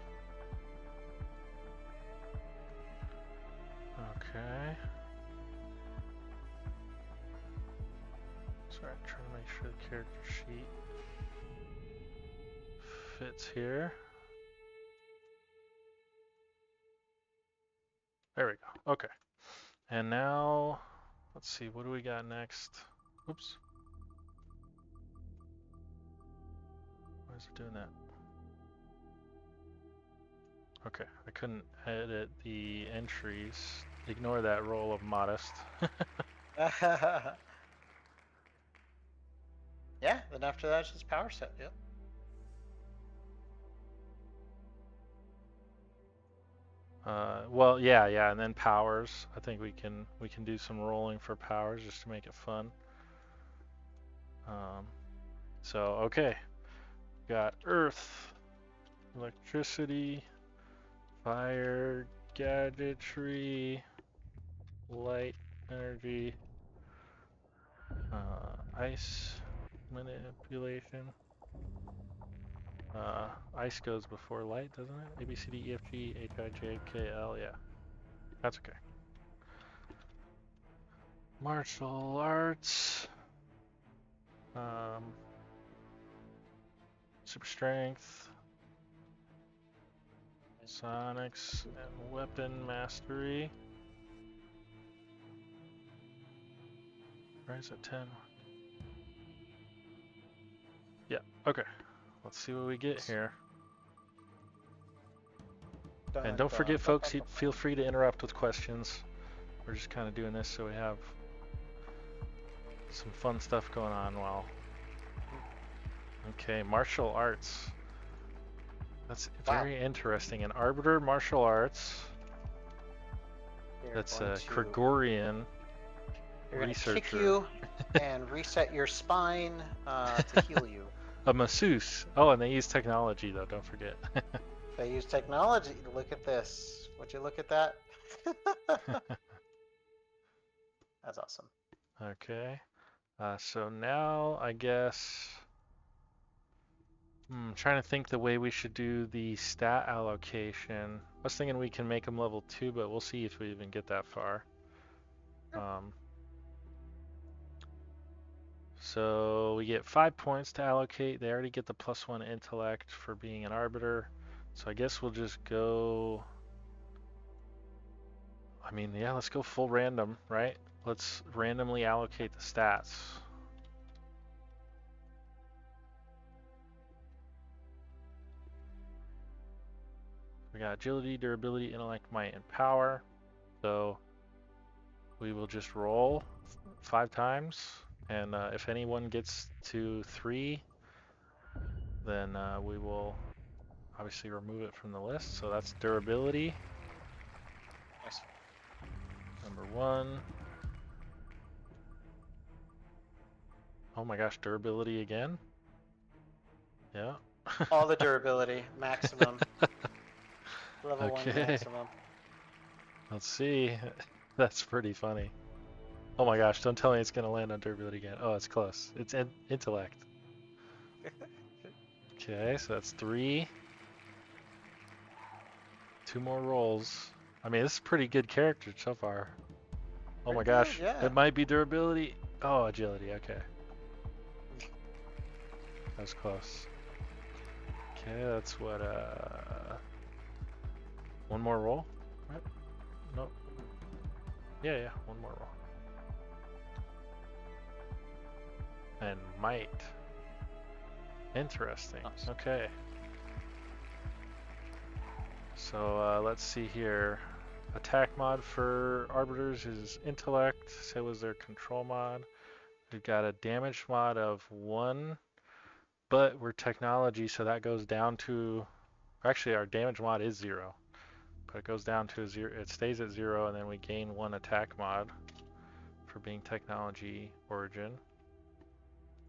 Okay. Sorry, I'm trying to make sure the character sheet fits here. There we go. Okay. And now, let's see, what do we got next? Oops. Why is it doing that? Okay, I couldn't edit the entries. Ignore that role of modest. Yeah, then after that, it's just power set. Yep. Well, yeah, and then powers. I think we can do some rolling for powers just to make it fun. So okay, got earth, electricity, fire, gadgetry, light, energy, ice manipulation. Ice goes before light, doesn't it? A, B, C, D, E, F, G, H, I, J, K, L, yeah. That's okay. Martial arts. Super strength. Sonics and weapon mastery. Rise at 10. Yeah, okay. Let's see what we get here. And don't forget, folks, feel free to interrupt with questions. We're just kind of doing this so we have some fun stuff going on while... Okay, martial arts. That's very interesting. An arbiter martial arts. That's a Gregorian researcher. Kick you and reset your spine to heal you. A masseuse. Oh, and they use technology, though. Don't forget. They use technology. Look at this. Would you look at that? That's awesome. Okay. So now, I guess... I'm trying to think the way we should do the stat allocation. I was thinking we can make them level 2, but we'll see if we even get that far. So we get 5 points to allocate. They already get the +1 intellect for being an arbiter. So I guess we'll just go... I mean, yeah, let's go full random, right? Let's randomly allocate the stats. We got agility, durability, intellect, might, and power. So we will just roll 5 times. And if anyone gets to 3, then we will obviously remove it from the list. So that's durability. Nice. Number 1. Oh my gosh, durability again? Yeah. All the durability, maximum. Level 1 Okay. maximum. Let's see. That's pretty funny. Oh my gosh, don't tell me it's going to land on durability again. Oh, it's close. It's intellect. Okay, so that's 3. 2 more rolls. I mean, this is a pretty good character so far. Oh my Pretty gosh. good, yeah. It might be durability. Oh, agility. Okay. That was close. Okay, that's what, one more roll? Right? Nope. Yeah, one more roll. And might. Interesting. Nice. Okay. So let's see here. Attack mod for Arbiters is Intellect. So was their control mod. We've got a damage mod of 1, but we're technology, so that goes down to. Actually, our damage mod is 0, but it goes down to 0. It stays at 0, and then we gain 1 attack mod for being technology origin.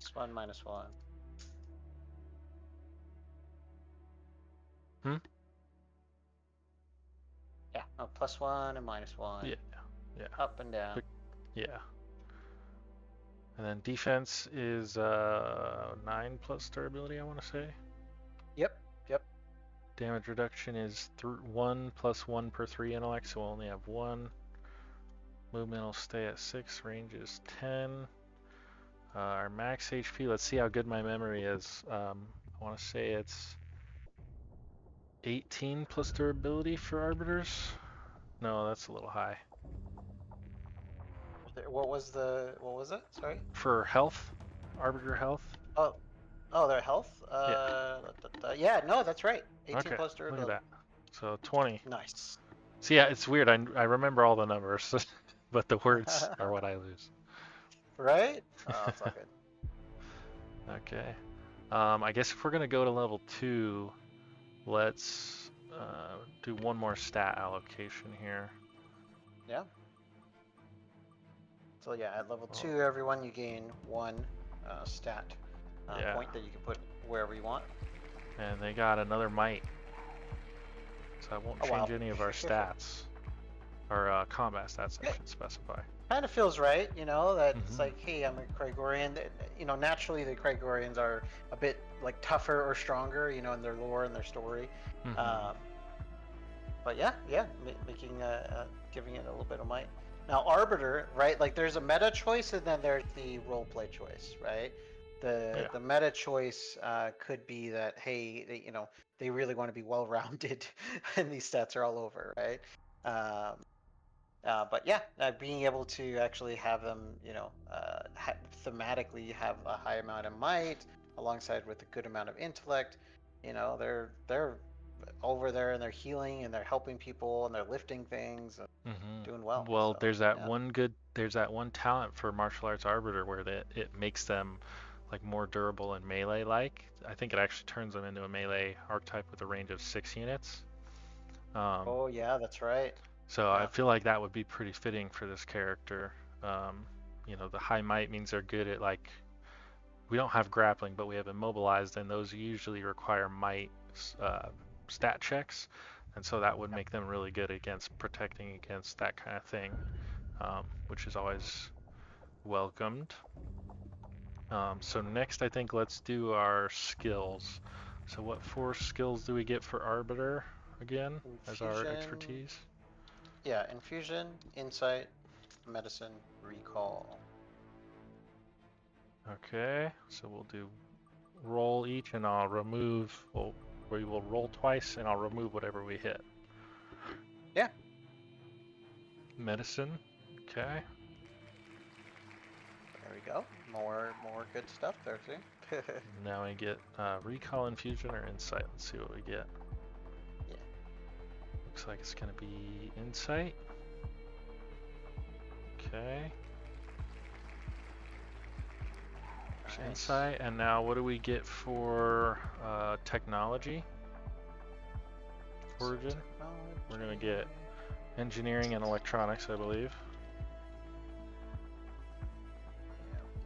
+1, -1. Yeah, no, +1 and -1. Yeah. Up and down. Yeah. And then defense is 9 plus durability, I want to say. Yep. Damage reduction is 1 + 1 per 3 intellect, so we'll only have 1. Movement will stay at 6. Range is 10. Our max HP, let's see how good my memory is. I want to say it's 18 plus durability for Arbiters. No, that's a little high. What was it? Sorry? For health, Arbiter health. Oh, their health? Yeah, no, that's right. 18 Okay, plus look durability. at that. So 20. Nice. See, yeah, it's weird. I remember all the numbers, but the words are what I lose. Right? Oh, it's all good. Okay. I guess if we're gonna go to level 2, let's do one more stat allocation here. Yeah. So yeah, at level 2, everyone, you gain 1 stat point that you can put wherever you want. And they got another might. So I won't change any of our stats. Or combat stats, I should specify. Kind of feels right, that it's like, hey, I'm a Krigorian. Naturally the Krigorians are a bit like tougher or stronger, in their lore and their story. But yeah, making giving it a little bit of might. Now Arbiter, right? Like there's a meta choice and then there's the roleplay choice, right? The meta choice could be that, hey, they really want to be well-rounded, and these stats are all over, right? But yeah, being able to actually have them, thematically have a high amount of might alongside with a good amount of intellect, they're over there and they're healing and they're helping people and they're lifting things and doing well. Well, so, there's that one talent for martial arts Arbiter where it makes them like more durable and melee-like. I think it actually turns them into a melee archetype with a range of 6 units. Oh yeah, that's right. So I feel like that would be pretty fitting for this character. The high might means they're good at, like, we don't have grappling, but we have immobilized, and those usually require might stat checks, and so that would make them really good against protecting against that kind of thing, which is always welcomed. So next, I think let's do our skills. So what 4 skills do we get for Arbiter again as our expertise? Yeah, Infusion, Insight, Medicine, Recall. Okay, so we'll do roll each, and I'll remove. We will roll twice, and I'll remove whatever we hit. Yeah. Medicine. Okay. There we go. More good stuff there too. Now we get recall, infusion, or insight. Let's see what we get. Yeah. Looks like it's gonna be insight. Okay. Nice. Insight, and now what do we get for technology? Origin. We're gonna get engineering and electronics, I believe.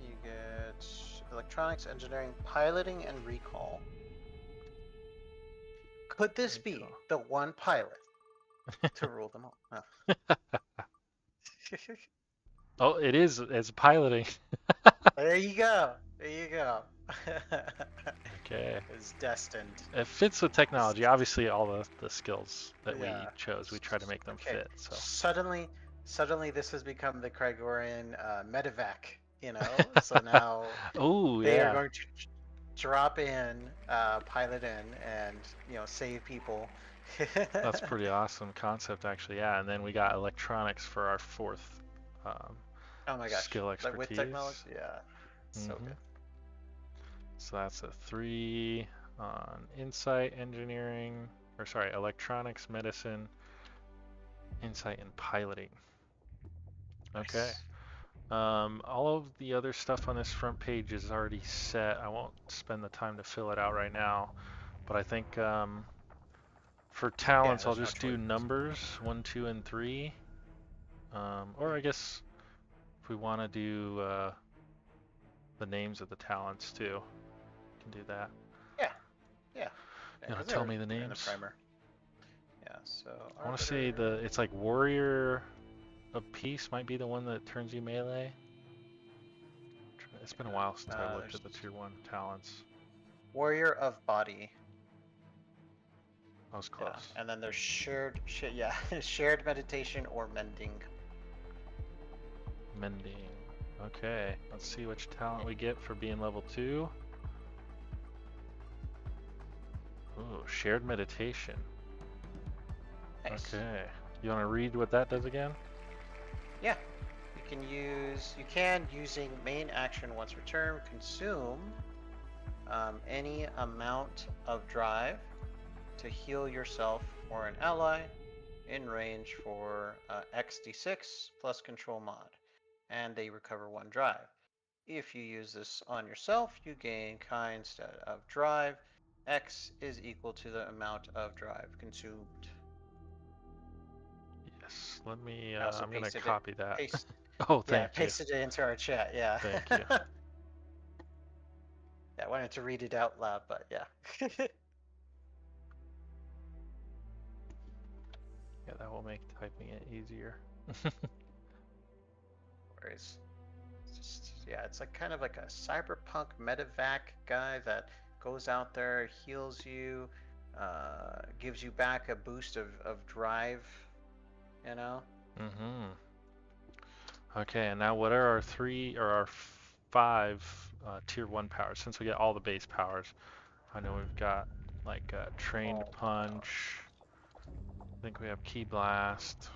You get electronics, engineering, piloting, and recall. Could this be the one pilot to rule them all? Oh, it is. It's piloting. There you go. Okay. is destined. It fits with technology. Obviously, all the skills that we Yeah. chose, we try to make them Okay. fit. So Suddenly, this has become the Krigorian medevac. You know, so now oh they are yeah, going to drop in, pilot in, and save people. that's pretty awesome concept actually. Yeah, and then we got electronics for our fourth Oh my gosh! skill Like with expertise. technology, yeah, so Mhm. good. So that's a 3 on insight, engineering, or sorry, electronics, medicine, insight, and piloting. Okay. Nice. All of the other stuff on this front page is already set. I won't spend the time to fill it out right now, but I think for Yeah, talents, I'll there's no just do choice. numbers 1, 2, and 3. Or I guess if we want to do the names of the talents too, we can do that. Yeah, yeah. You want 'Cause to tell they're me the in the names? primer. Yeah. So I want to say it's like warrior of peace might be the one that turns you melee. It's been a while since I looked at the tier 1 talents. warrior of body. I was Yeah, close. and then there's shared meditation or mending. Mending. Okay, let's see which talent we get for being level 2. Ooh, shared meditation. Nice. Okay. You want to read what that does again? Yeah. You can using main action once per turn consume any amount of drive to heal yourself or an ally in range for XD6 plus control mod, and they recover 1 drive. If you use this on yourself, you gain chi instead of drive. X is equal to the amount of drive consumed. Yes. Let me. I also I'm gonna pasted copy that. Paste, Oh, yeah, thank you. pasted it into our chat. Yeah. Thank you. Yeah, I wanted to read it out loud, but yeah. Yeah, that will make typing it easier. Whereas, it's like kind of like a cyberpunk medevac guy that goes out there, heals you, gives you back a boost of drive, you know? Mm-hmm. Okay, and now what are our 3 or our 5 tier 1 powers? Since we get all the base powers, I know we've got like trained All punch. I think we have key blast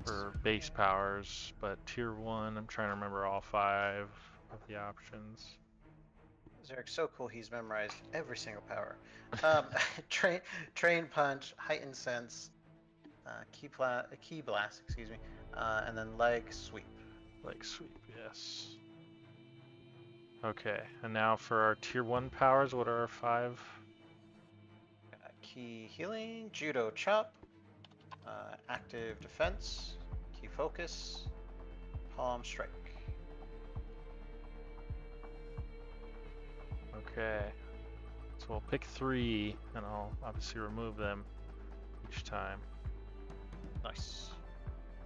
for base powers, but tier 1, I'm trying to remember all 5 of the options. Zarek's so cool, he's memorized every single power. Train punch, heightened sense, key blast, excuse me, and then leg sweep. Leg sweep, yes. Okay, and now for our tier 1 powers, what are our 5? Key healing, judo chop, active defense, key focus, palm strike. Okay, so we'll pick 3, and I'll obviously remove them each time. Nice.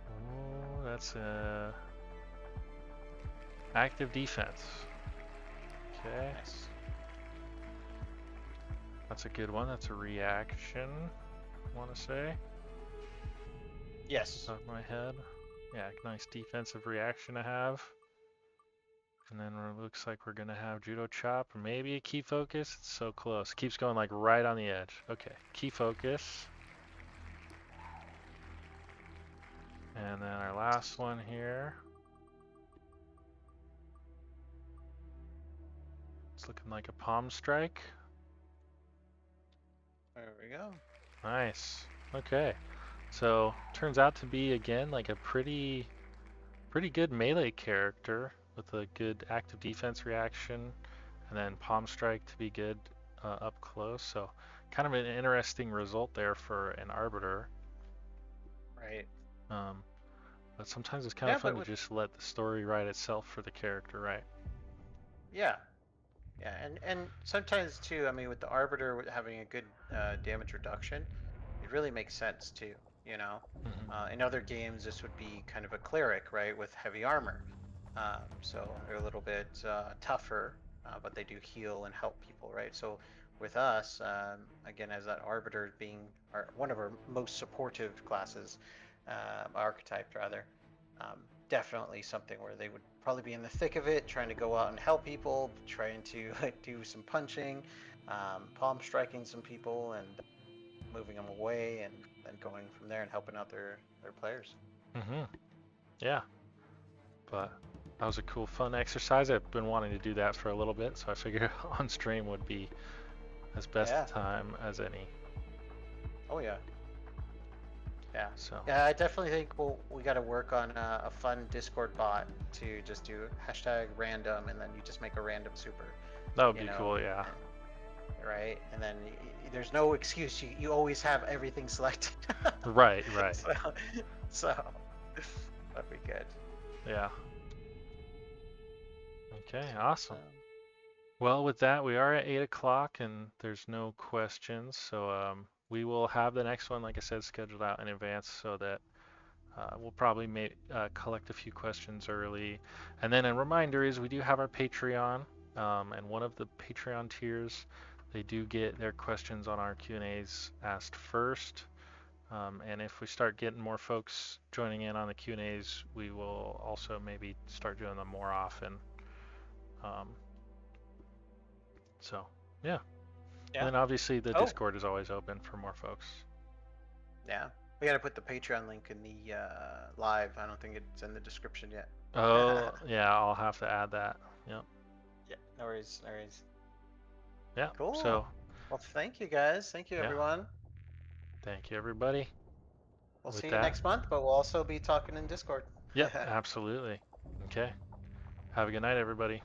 Oh, that's a active defense. Okay. Nice. That's a good one. That's a reaction, I want to say. Yes. Off my head. Yeah, nice defensive reaction to have. And then it looks like we're going to have judo chop, or maybe a key focus. It's so close. Keeps going like right on the edge. Okay, key focus. And then our last one here. It's looking like a palm strike. There we go. Nice. Okay. So turns out to be again like a pretty good melee character with a good active defense reaction, and then palm strike to be good up close. So kind of an interesting result there for an arbiter. Right. But sometimes it's kind of fun to just let the story write itself for the character, right? Yeah. Yeah, and sometimes too, I mean, with the Arbiter having a good damage reduction, it really makes sense too, you know? Mm-hmm. In other games, this would be kind of a cleric, right, with heavy armor. So they're a little bit tougher, but they do heal and help people, right? So with us, again, as that arbiter being one of our most supportive classes, archetype rather, definitely something where they would probably be in the thick of it, trying to go out and help people, trying to do some punching, palm striking some people, and moving them away, and then going from there and helping out their players. Yeah. But that was a cool, fun exercise. I've been wanting to do that for a little bit, so I figured on stream would be as best time as any. Oh yeah. Yeah. So. Yeah, I definitely think we got to work on a fun Discord bot to just do #random, and then you just make a random super. That would be cool, yeah. Right, and then there's no excuse. You always have everything selected. Right. So that'd be good. Yeah. Okay, awesome. Well, with that, we are at 8 o'clock and there's no questions. So we will have the next one, like I said, scheduled out in advance so that we'll probably collect a few questions early. And then a reminder is we do have our Patreon, and one of the Patreon tiers, they do get their questions on our Q&As asked first. And if we start getting more folks joining in on the Q&As, we will also maybe start doing them more often. So, yeah. And then obviously the Discord is always open for more folks. Yeah. We got to put the Patreon link in the live. I don't think it's in the description yet. Oh, yeah, I'll have to add that. Yep. Yeah, no worries. Yeah, cool. So, well, thank you guys. Thank you, everyone. Thank you, everybody. We'll see you next month, but we'll also be talking in Discord. Yep, absolutely. Okay. Have a good night, everybody.